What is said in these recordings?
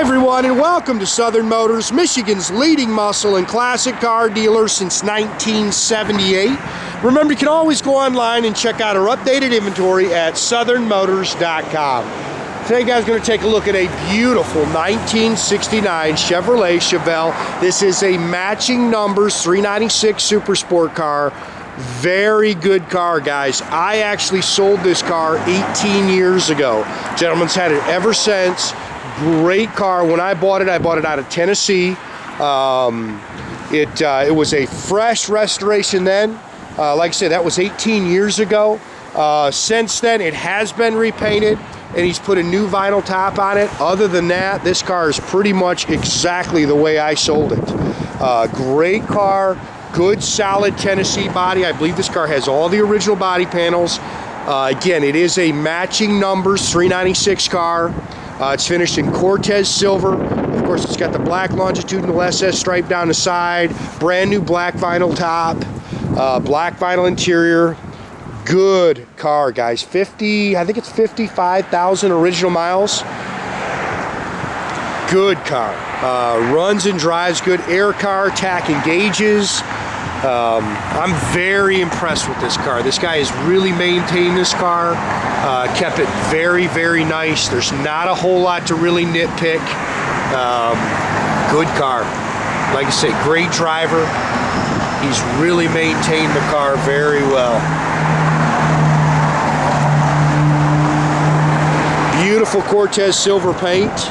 everyone, and welcome to Southern Motors, Michigan's leading muscle and classic car dealer since 1978. Remember, you can always go online and check out our updated inventory at southernmotors.com. Today, guys, going to take a look at a beautiful 1969 Chevrolet Chevelle. This is a matching numbers 396 Super Sport car. Very good car, guys. I actually sold this car 18 years ago. Gentleman's had it ever since. Great car. When I bought it out of Tennessee. It was a fresh restoration then. Like I said, that was 18 years ago. Since then, it has been repainted, and he's put a new vinyl top on it. Other than that, this car is pretty much exactly the way I sold it. Great car, good solid Tennessee body. I believe this car has all the original body panels. Again, it is a matching numbers 396 car. It's finished in Cortez silver. Of course, it's got the black longitudinal SS stripe down the side, brand new black vinyl top, black vinyl interior. Good car, guys. I think it's 55,000 original miles. Good car. Runs and drives good. Air car, tach and gauges. I'm very impressed with this car. This guy has really maintained this car, kept it very, very nice. There's not a whole lot to really nitpick. Good car. Like I say, great driver. He's really maintained the car very well. Beautiful Cortez silver paint.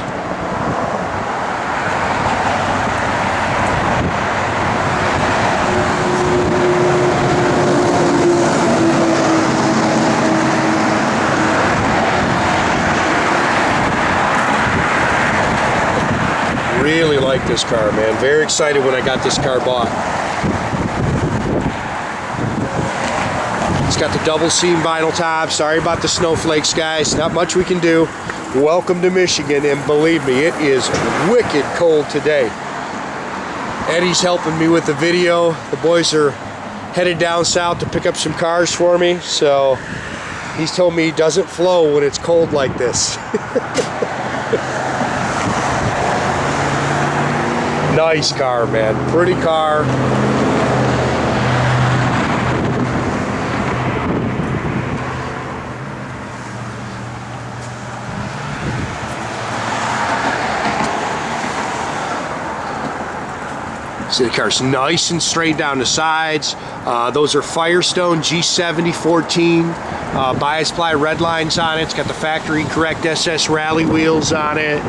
Really like this car, man. Very excited when I got this car bought. It's got the double seam vinyl top. Sorry about the snowflakes, guys. Not much we can do. Welcome to Michigan, and believe me, it is wicked cold today. Eddie's helping me with the video. The boys are headed down south to pick up some cars for me, so he's told me he doesn't flow when it's cold like this. Nice car, man. Pretty car. See, the car's nice and straight down the sides. Those are Firestone G70-14 bias ply Redlines on it. It's got the factory correct SS rally wheels on it.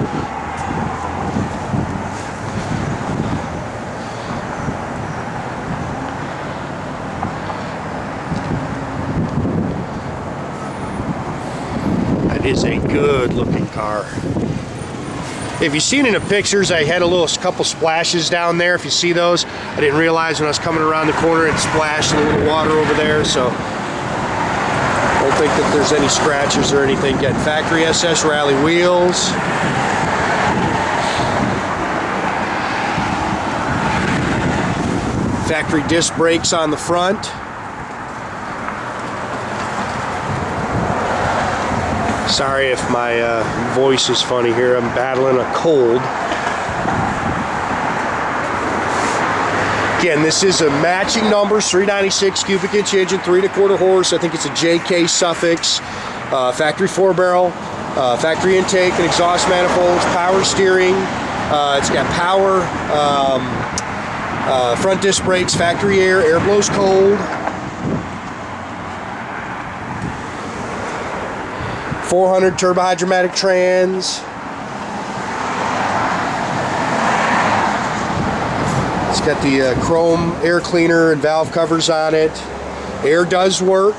Is a good looking car. If you've seen in the pictures, I had a couple splashes down there. If you see those, I didn't realize when I was coming around the corner it splashed a little water over there, so don't think that there's any scratches or anything. Got factory SS rally wheels. Factory disc brakes on the front. Sorry if my voice is funny here. I'm battling a cold. Again, this is a matching numbers 396 cubic inch engine, 3 1/4 horse. I think it's a JK suffix. Factory 4-barrel, factory intake and exhaust manifolds, power steering. It's got power, front disc brakes, factory air blows cold. 400 turbohydramatic trans. It's got the chrome air cleaner and valve covers on it. Air does work.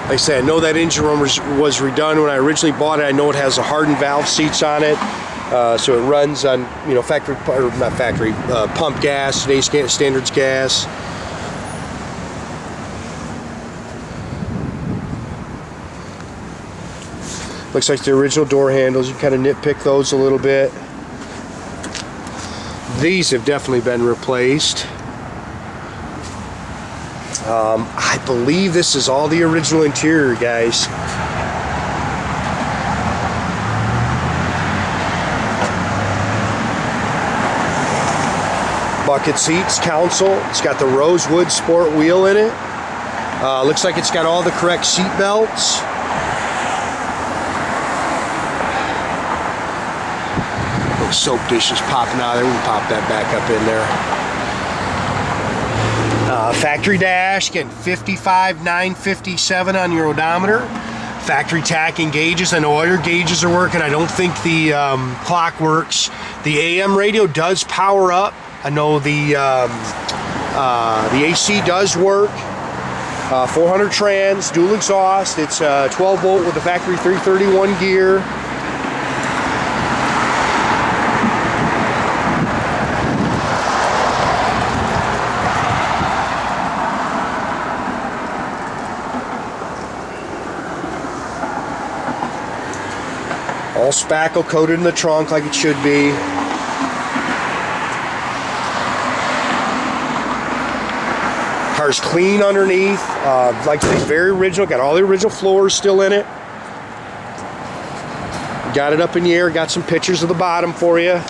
Like I said, I know that engine room was redone when I originally bought it. I know it has the hardened valve seats on it. So it runs on, you know, factory, or not factory, pump gas, today's standards gas. Looks like the original door handles. You kind of nitpick those a little bit. These have definitely been replaced. I believe this is all the original interior, guys. Bucket seats, console. It's got the Rosewood Sport wheel in it. Looks like it's got all the correct seat belts. Little soap dishes popping out of there. We can pop that back up in there. Factory dash, again, 55,957 on your odometer. Factory tacking gauges. I know all your gauges are working. I don't think the clock works. The AM radio does power up. I know the AC does work. 400 trans, dual exhaust. It's 12 volt with the factory 331 gear. All spackle coated in the trunk like it should be. Car's clean underneath. Like I say, very original. Got all the original floors still in it. Got it up in the air. Got some pictures of the bottom for you.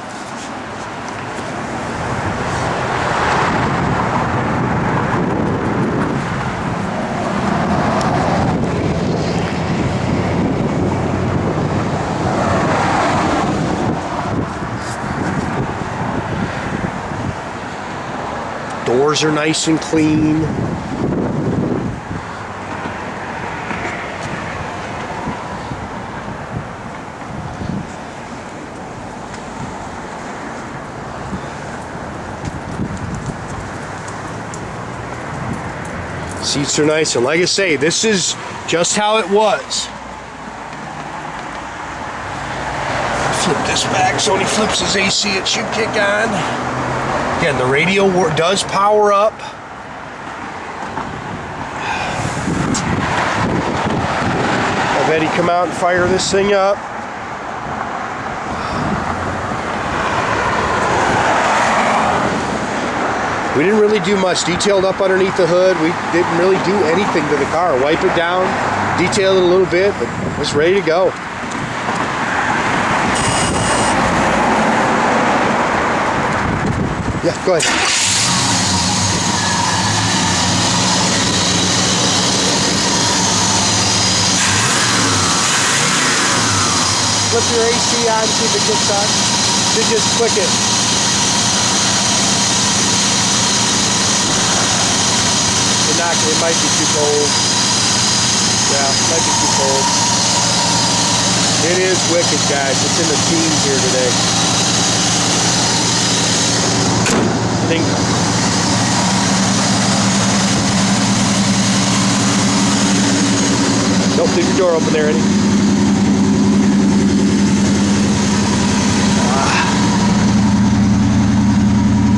Doors are nice and clean. Seats are nice, and like I say, this is just how it was. Flip this back so when he flips his AC, it should kick on. Again, the radio does power up. I've had Eddie come out and fire this thing up. We didn't really do much. Detailed up underneath the hood. We didn't really do anything to the car. Wipe it down, detail it a little bit, but it's ready to go. Yeah, go ahead. Flip your AC on, see if it kicks on. Then just click it. It might be too cold. Yeah, it might be too cold. It is wicked, guys. It's in the teens here today. Nope, leave your door open there, Eddie.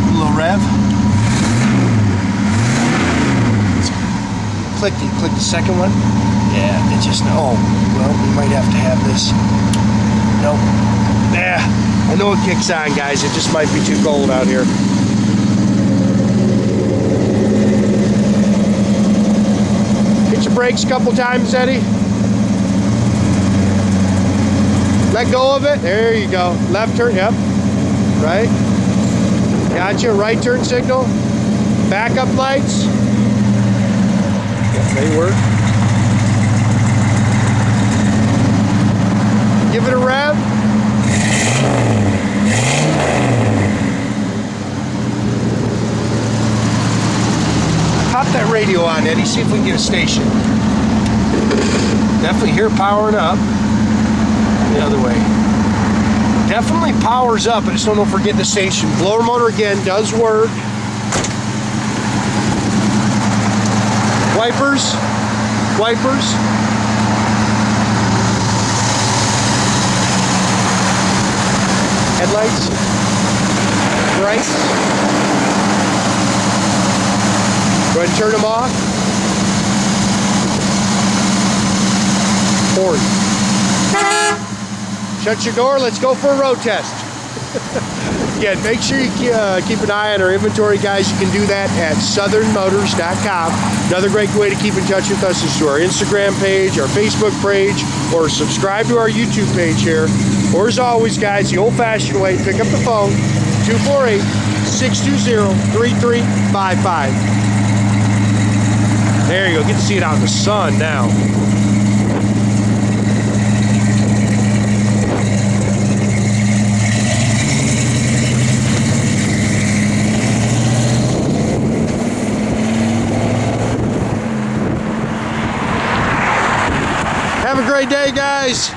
A little rev. Click the second one. Yeah, it just, oh, well, we might have to have this. Nope. Yeah, I know it kicks on, guys. It just might be too cold out here. Hit your brakes a couple times, Eddie. Let go of it. There you go. Left turn, yep. Right. Gotcha. Right turn signal. Backup lights. Yep, they work. Give it a rev. Pop that radio on, Eddie. See if we can get a station. Definitely hear powering up. The other way. Definitely powers up. I just don't know if we're getting the station. Blower motor again does work. Wipers. Wipers. Headlights. Brights. Go ahead and turn them off. Horn. Shut your door. Let's go for a road test. Again, make sure you keep an eye on our inventory, guys. You can do that at southernmotors.com. Another great way to keep in touch with us is through our Instagram page, our Facebook page, or subscribe to our YouTube page here. Or as always, guys, the old-fashioned way, pick up the phone, 248-620-3355. There you go. Get to see it out in the sun now. Have a great day, guys.